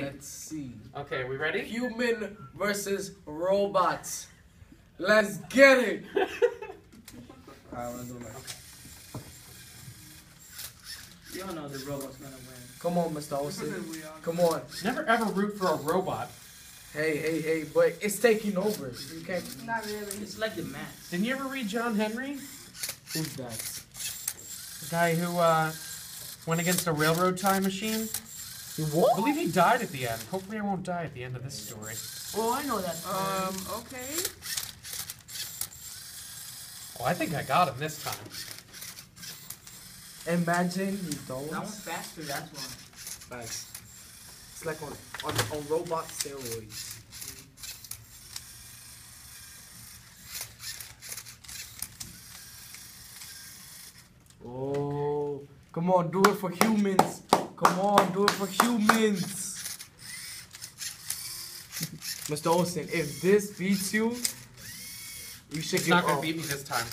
Let's see. Okay, we ready? Human versus robots. Let's get it. I want to do that. You all know the robot's gonna win. Come on, Mr. Olsen. Come on. Never ever root for a robot. Hey, but it's taking over. You can't. Not really. It's like the math. Didn't you ever read John Henry? Who's that? The guy who went against a railroad time machine? What? I believe he died at the end. Hopefully I won't die at the end of this story. Oh, I know that. Okay. Oh, I think I got him this time. Imagine you don't. That one's faster, that's one. Facts. It's like on robot steroids. Oh, come on, do it for humans. Come on, do it for humans. Mr. Olsen, if this beats you, you should It's give not up. gonna beat me this time.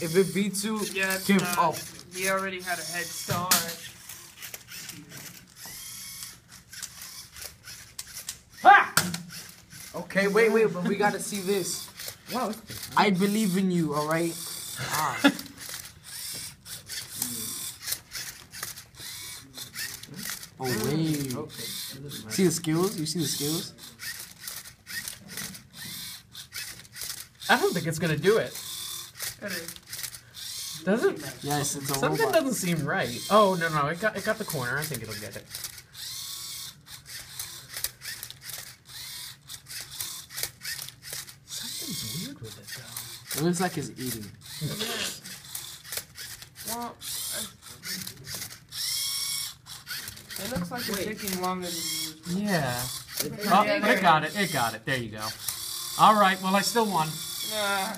If it beats you, Yeah, it's give not. up. He already had a head start. Ha! Okay, wait, but we gotta see this. Wow. I believe in you, alright? Ah. Oh, wait. Okay. See the skills? You see the skills? I don't think it's gonna do it. It is. Does it? Yes, it's a Something robot. doesn't seem right. Oh no, it got the corner. I think it'll get it. Something's weird with it though. It looks like it's eating. Well, it looks like it's taking longer than usual. Yeah. Yeah, Oh, there it got it. It got it. There you go. All right. Well, I still won. Yeah.